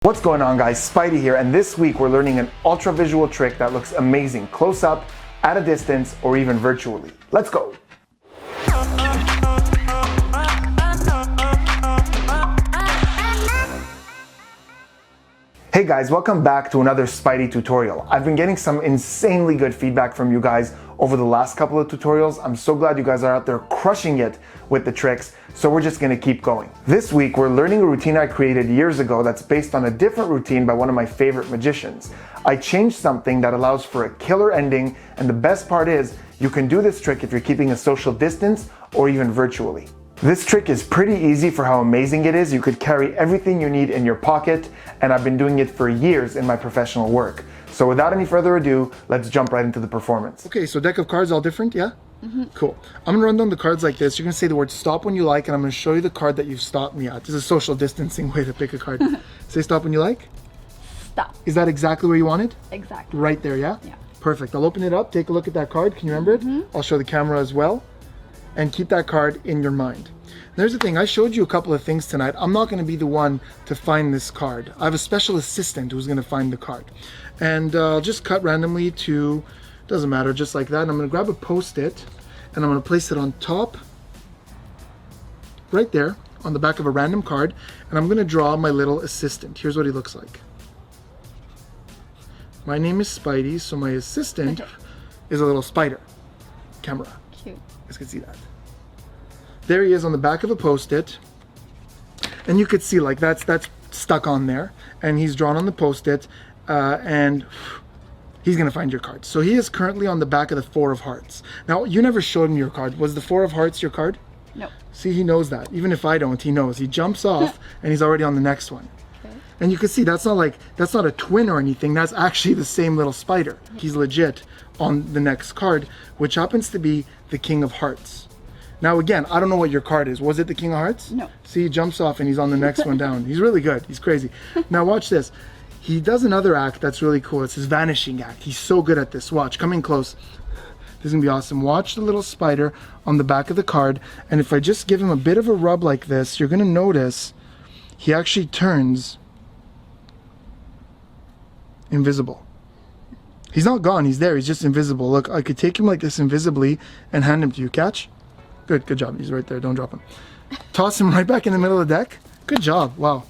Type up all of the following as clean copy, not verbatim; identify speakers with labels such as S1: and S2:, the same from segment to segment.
S1: What's going on, guys? Spidey here, and this week we're learning an ultra visual trick that looks amazing close up, at a distance, or even virtually. Let's go! Hey guys, welcome back to another Spidey tutorial. I've been getting some insanely good feedback from you guys over the last couple of tutorials. I'm so glad you guys are out there crushing it with the tricks, so we're just gonna keep going. This week, we're learning a routine I created years ago that's based on a different routine by one of my favorite magicians. I changed something that allows for a killer ending, and the best part is, you can do this trick if you're keeping a social distance or even virtually. This trick is pretty easy for how amazing it is. You could carry everything you need in your pocket, and I've been doing it for years in my professional work. So without any further ado, let's jump right into the performance. Okay, so deck of cards all different, yeah? Mm-hmm. Cool. I'm gonna run down the cards like this. You're gonna say the word stop when you like, and I'm gonna show you the card that you've stopped me at. This is a social distancing way to pick a card. Say stop when you like.
S2: Stop.
S1: Is that exactly where you want it?
S2: Exactly.
S1: Right there, yeah?
S2: Yeah.
S1: Perfect. I'll open it up, take a look at that card. Can you remember it? I'll show the camera as well. And keep that card in your mind. There's the thing, I showed you a couple of things tonight. I'm not going to be the one to find this card. I have a special assistant who's going to find the card. And I'll just cut randomly to, doesn't matter, just like that. And I'm going to grab a post-it and I'm going to place it on top, right there, on the back of a random card. And I'm going to draw my little assistant. Here's what he looks like. My name is Spidey, so my assistant is a little spider. Camera.
S2: Cute.
S1: You guys can see that. There he is on the back of a post-it, and you could see like that's stuck on there, and he's drawn on the post-it, and he's gonna find your card. So he is currently on the back of the 4 of hearts. Now, you never showed him your card. Was the 4 of hearts your card?
S2: No.
S1: See, he knows that. Even if I don't, he knows. He jumps off and he's already on the next one. Okay. And you can see that's not a twin or anything. That's actually the same little spider. He's legit on the next card, which happens to be the King of Hearts. Now again, I don't know what your card is. Was it the King of Hearts?
S2: No.
S1: See, he jumps off and he's on the next one down. He's really good. He's crazy. Now watch this. He does another act that's really cool. It's his vanishing act. He's so good at this. Watch, come in close. This is gonna be awesome. Watch the little spider on the back of the card. And if I just give him a bit of a rub like this, you're gonna notice he actually turns invisible. He's not gone, he's there, he's just invisible. Look, I could take him like this invisibly and hand him to you. Catch? Good job. He's right there, don't drop him. Toss him right back in the middle of the deck. Good job, wow.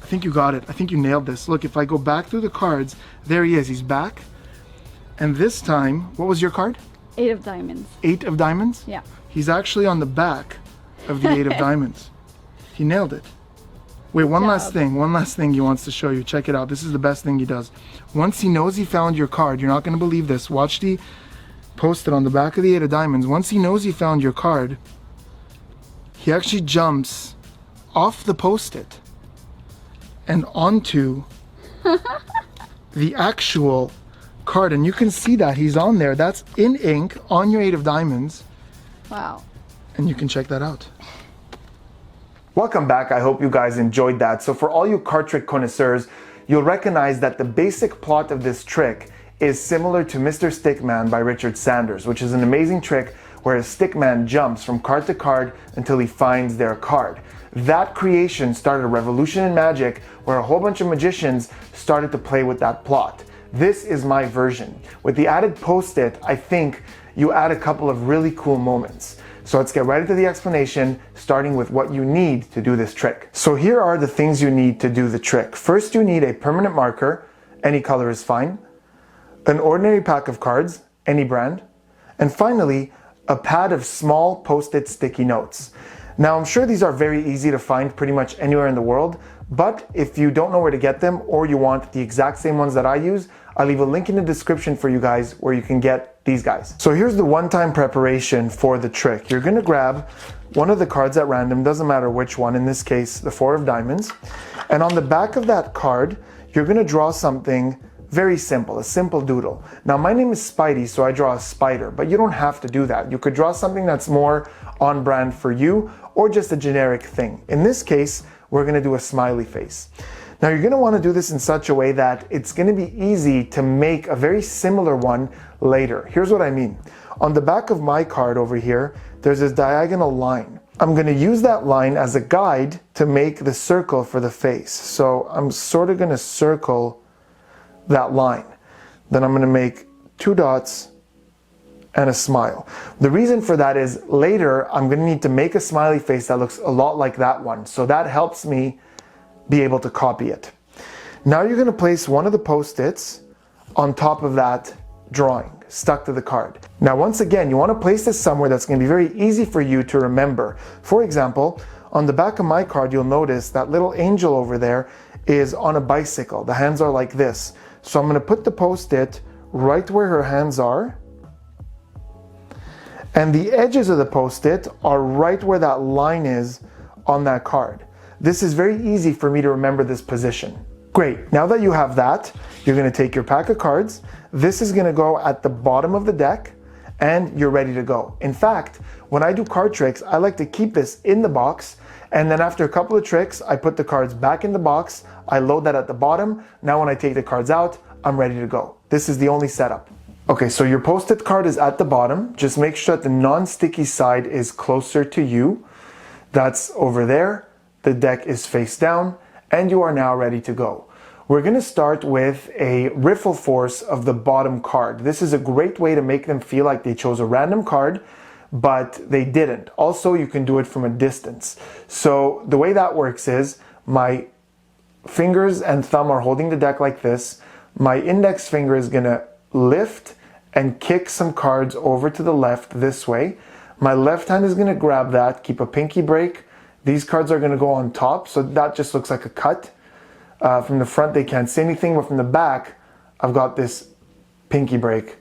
S1: I think you got it. I think you nailed this. Look, if I go back through the cards, there he is, he's back. And this time, what was your card?
S2: 8 of diamonds.
S1: 8 of diamonds?
S2: Yeah.
S1: He's actually on the back of the 8 of diamonds. He nailed it. Wait, one last thing he wants to show you. Check it out. This is the best thing he does. Once he knows he found your card, you're not going to believe this. Watch the post-it on the back of the 8 of diamonds. Once he knows he found your card, he actually jumps off the post-it and onto the actual card. And you can see that he's on there. That's in ink on your 8 of diamonds.
S2: Wow.
S1: And you can check that out. Welcome back. I hope you guys enjoyed that. So for all you card trick connoisseurs, you'll recognize that the basic plot of this trick is similar to Mr. Stickman by Richard Sanders, which is an amazing trick where a stickman jumps from card to card until he finds their card. That creation started a revolution in magic where a whole bunch of magicians started to play with that plot. This is my version. With the added post-it, I think you add a couple of really cool moments. So let's get right into the explanation, starting with what you need to do this trick. So here are the things you need to do the trick. First, you need a permanent marker, any color is fine, an ordinary pack of cards, any brand, and finally, a pad of small post-it sticky notes. Now, I'm sure these are very easy to find pretty much anywhere in the world, but if you don't know where to get them or you want the exact same ones that I use, I'll leave a link in the description for you guys where you can get these guys. So here's the one-time preparation for the trick. You're gonna grab one of the cards at random, doesn't matter which one, in this case, the 4 of diamonds. And on the back of that card, you're gonna draw something very simple, a simple doodle. Now, my name is Spidey, so I draw a spider, but you don't have to do that. You could draw something that's more on brand for you or just a generic thing. In this case, we're gonna do a smiley face. Now you're gonna wanna do this in such a way that it's gonna be easy to make a very similar one later. Here's what I mean. On the back of my card over here, there's this diagonal line. I'm going to use that line as a guide to make the circle for the face. So I'm sort of going to circle that line. Then I'm going to make 2 dots and a smile. The reason for that is later I'm going to need to make a smiley face that looks a lot like that one. So that helps me be able to copy it. Now you're going to place one of the post-its on top of that drawing, stuck to the card. Now once again, you want to place this somewhere that's going to be very easy for you to remember. For example, on the back of my card, you'll notice that little angel over there is on a bicycle. The hands are like this. So I'm going to put the post-it right where her hands are. And the edges of the post-it are right where that line is on that card. This is very easy for me to remember this position. Great, now that you have that, you're going to take your pack of cards. This is going to go at the bottom of the deck and you're ready to go. In fact, when I do card tricks, I like to keep this in the box, and then after a couple of tricks, I put the cards back in the box, I load that at the bottom. Now when I take the cards out, I'm ready to go. This is the only setup. Okay, so your post-it card is at the bottom. Just make sure that the non-sticky side is closer to you. That's over there. The deck is face down, and you are now ready to go. We're going to start with a riffle force of the bottom card. This is a great way to make them feel like they chose a random card, but they didn't. Also, you can do it from a distance. So the way that works is my fingers and thumb are holding the deck like this. My index finger is going to lift and kick some cards over to the left this way. My left hand is going to grab that, keep a pinky break. These cards are going to go on top, so that just looks like a cut. From the front, they can't see anything, but from the back, I've got this pinky break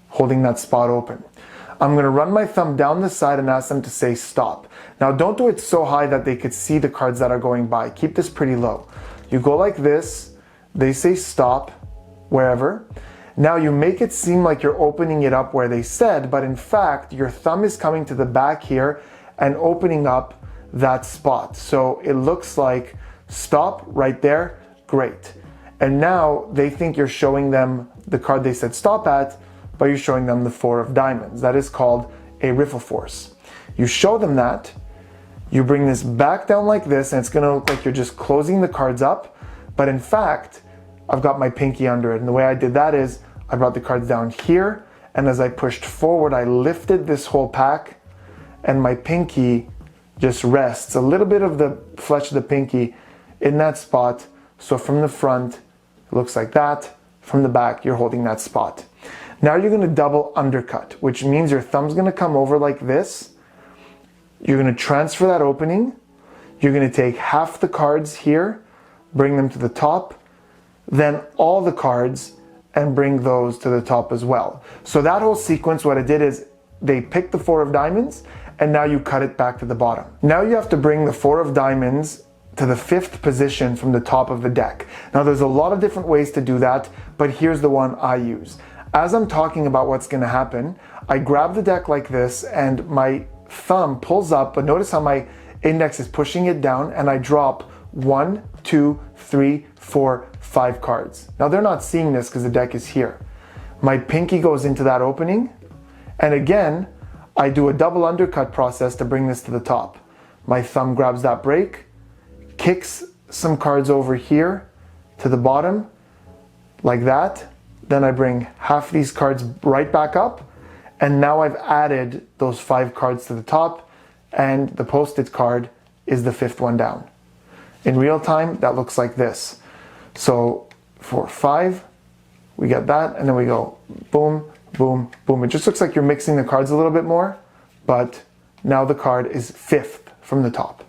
S1: holding that spot open. I'm going to run my thumb down the side and ask them to say stop. Now, don't do it so high that they could see the cards that are going by. Keep this pretty low. You go like this, they say stop, wherever. Now you make it seem like you're opening it up where they said, but in fact, your thumb is coming to the back here and opening up that spot. So it looks like stop right there, great. And now they think you're showing them the card they said stop at, but you're showing them the 4 of diamonds. That is called a riffle force. You show them that, you bring this back down like this, and it's gonna look like you're just closing the cards up, but in fact, I've got my pinky under it. And the way I did that is I brought the cards down here, and as I pushed forward, I lifted this whole pack, and my pinky just rests. A little bit of the flesh of the pinky in that spot. So from the front, it looks like that. From the back, you're holding that spot. Now you're going to double undercut, which means your thumb's going to come over like this. You're going to transfer that opening. You're going to take half the cards here, bring them to the top, then all the cards, and bring those to the top as well. So that whole sequence, what it did is they picked the 4 of diamonds, and now you cut it back to the bottom. Now you have to bring the 4 of diamonds to the 5th position from the top of the deck. Now there's a lot of different ways to do that, but here's the one I use. As I'm talking about what's going to happen, I grab the deck like this and my thumb pulls up, but notice how my index is pushing it down, and I drop 1, 2, 3, 4, 5 cards. Now they're not seeing this because the deck is here. My pinky goes into that opening, and again, I do a double undercut process to bring this to the top. My thumb grabs that break, kicks some cards over here to the bottom, like that. Then I bring half these cards right back up, and now I've added those 5 cards to the top, and the post-it card is the 5th one down. In real time, that looks like this. So for 5, we get that, and then we go boom, boom, boom. It just looks like you're mixing the cards a little bit more, but now the card is 5th from the top.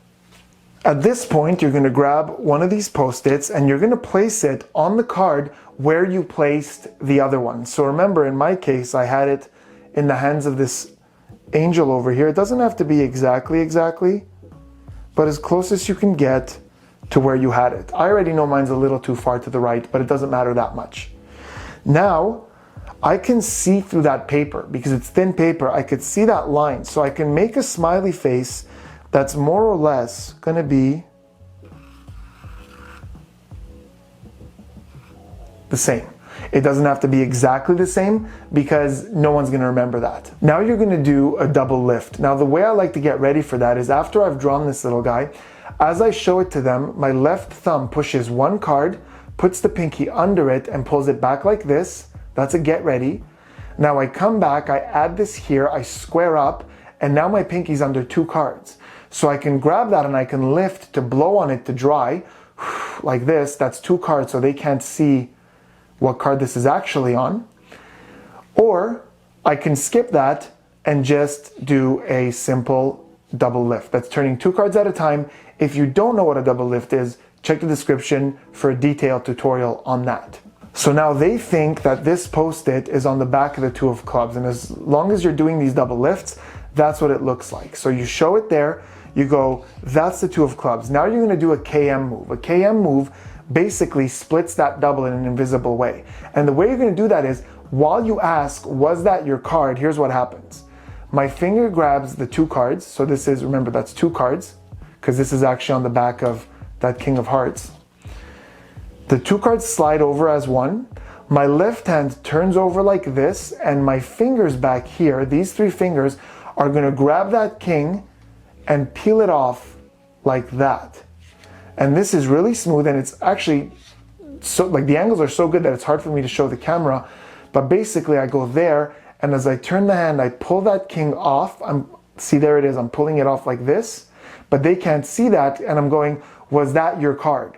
S1: At this point, you're going to grab one of these post-its and you're going to place it on the card where you placed the other one. So remember, in my case, I had it in the hands of this angel over here. It doesn't have to be exactly, but as close as you can get to where you had it. I already know mine's a little too far to the right, but it doesn't matter that much. Now, I can see through that paper because it's thin paper. I could see that line, so I can make a smiley face that's more or less going to be the same. It doesn't have to be exactly the same because no one's going to remember that. Now you're going to do a double lift. Now the way I like to get ready for that is after I've drawn this little guy, as I show it to them, my left thumb pushes one card, puts the pinky under it and pulls it back like this. That's a get ready. Now I come back, I add this here, I square up, and now my pinky's under two cards. So I can grab that and I can lift to blow on it to dry, like this. That's two cards, so they can't see what card this is actually on. Or I can skip that and just do a simple double lift. That's turning two cards at a time. If you don't know what a double lift is, check the description for a detailed tutorial on that. So now they think that this post-it is on the back of the two of clubs, and as long as you're doing these double lifts, that's what it looks like. So you show it there, you go, that's the two of clubs. Now you're going to do a KM move. A KM move basically splits that double in an invisible way. And the way you're going to do that is, while you ask, was that your card, here's what happens. My finger grabs the two cards. So this is, remember, that's two cards, because this is actually on the back of that King of Hearts. The two cards slide over as one. My left hand turns over like this, and my fingers back here, these three fingers, are going to grab that king and peel it off like that. And this is really smooth, and it's actually so, like, the angles are so good that it's hard for me to show the camera. But basically I go there, and as I turn the hand, I pull that king off. See, there it is, I'm pulling it off like this, but they can't see that, and I'm going, was that your card?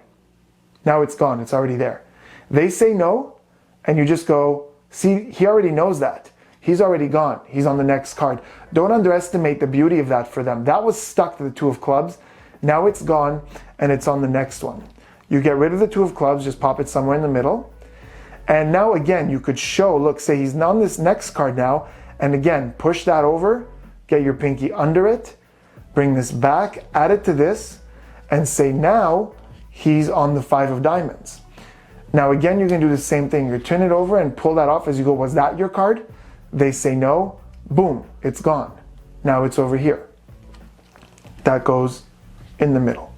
S1: Now it's gone, it's already there. They say no, and you just go, see, he already knows that. He's already gone, he's on the next card. Don't underestimate the beauty of that for them. That was stuck to the two of clubs. Now it's gone, and it's on the next one. You get rid of the two of clubs, just pop it somewhere in the middle. And now again, you could show, look, say he's on this next card now, and again, push that over, get your pinky under it, bring this back, add it to this, and say now he's on the five of diamonds. Now again, you're gonna do the same thing. You turn it over and pull that off as you go, was that your card? They say no, boom, it's gone. Now it's over here. That goes in the middle.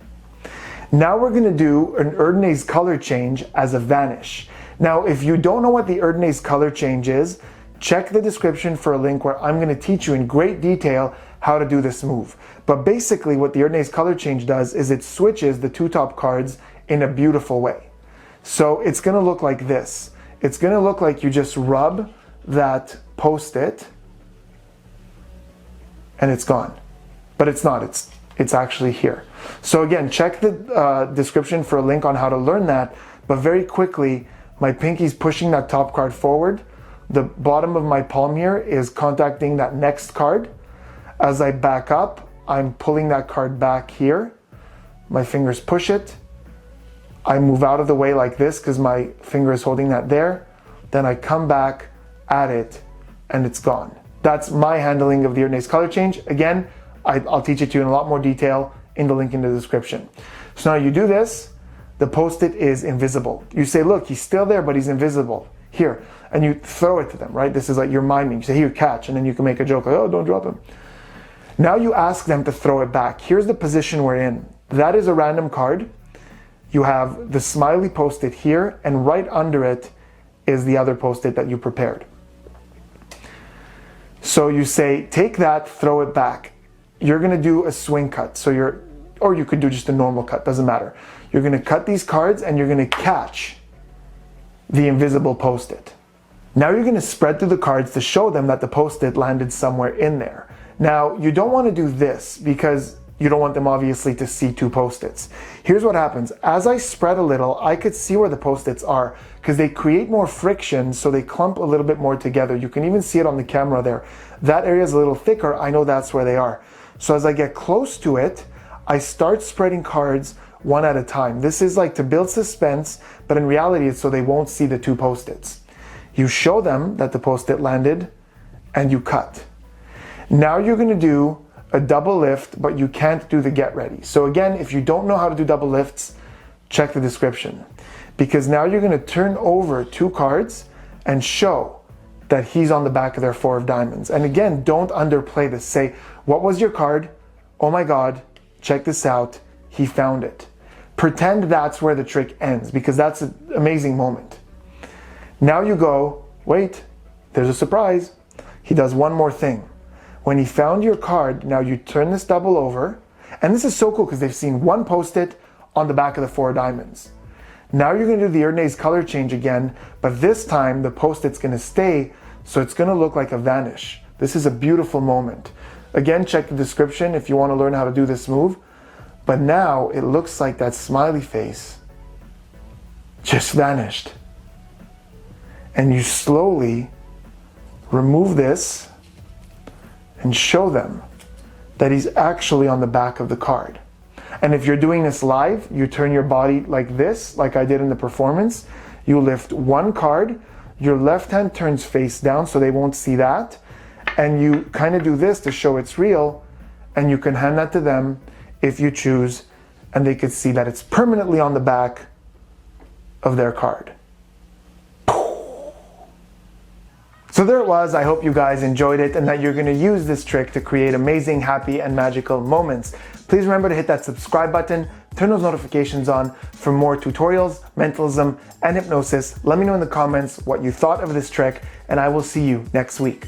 S1: Now we're gonna do an Erdnase color change as a vanish. Now, if you don't know what the Erdnase color change is, check the description for a link where I'm gonna teach you in great detail how to do this move. But basically what the Erdnase color change does is it switches the two top cards in a beautiful way. So it's gonna look like this. It's gonna look like you just rub that post-it and it's gone. But it's not, it's actually here. So again, check the description for a link on how to learn that, but very quickly, my pinky's pushing that top card forward. The bottom of my palm here is contacting that next card. As I back up, I'm pulling that card back here. My fingers push it. I move out of the way like this because my finger is holding that there. Then I come back at it and it's gone. That's my handling of the Erdnase color change. Again, I'll teach it to you in a lot more detail in the link in the description. So now you do this, the post-it is invisible. You say, look, he's still there, but he's invisible. Here, and you throw it to them, right? This is like you're miming. You say, here, catch, and then you can make a joke like, oh, don't drop him. Now you ask them to throw it back. Here's the position we're in. That is a random card. You have the smiley post-it here, and right under it is the other post-it that you prepared. So you say, take that, throw it back. You're gonna do a swing cut. So or you could do just a normal cut, doesn't matter. You're gonna cut these cards and you're gonna catch the invisible post-it. Now you're gonna spread through the cards to show them that the post-it landed somewhere in there. Now, you don't wanna do this because you don't want them obviously to see two post-its. Here's what happens. As I spread a little, I could see where the post-its are because they create more friction, so they clump a little bit more together. You can even see it on the camera there. That area is a little thicker, I know that's where they are. So as I get close to it, I start spreading cards one at a time. This is like to build suspense, but in reality it's so they won't see the two post-its. You show them that the post-it landed and you cut. Now you're gonna do a double lift, but you can't do the get ready. So again, if you don't know how to do double lifts, check the description. Because now you're gonna turn over two cards and show that he's on the back of their four of diamonds. And again, don't underplay this. Say, what was your card? Oh my God, check this out, he found it. Pretend that's where the trick ends because that's an amazing moment. Now you go, wait, there's a surprise. He does one more thing. When he found your card, now you turn this double over, and this is so cool because they've seen one post-it on the back of the 4 diamonds. Now you're going to do the Erdnase color change again, but this time the post-it's going to stay, so it's going to look like a vanish. This is a beautiful moment. Again, check the description if you want to learn how to do this move. But now it looks like that smiley face just vanished. And you slowly remove this and show them that he's actually on the back of the card. And if you're doing this live, you turn your body like this, like I did in the performance. You lift one card, your left hand turns face down so they won't see that. And you kind of do this to show it's real, and you can hand that to them if you choose, and they could see that it's permanently on the back of their card. So there it was. I hope you guys enjoyed it and that you're going to use this trick to create amazing, happy, and magical moments. Please remember to hit that subscribe button, turn those notifications on for more tutorials, mentalism, and hypnosis. Let me know in the comments what you thought of this trick, and I will see you next week.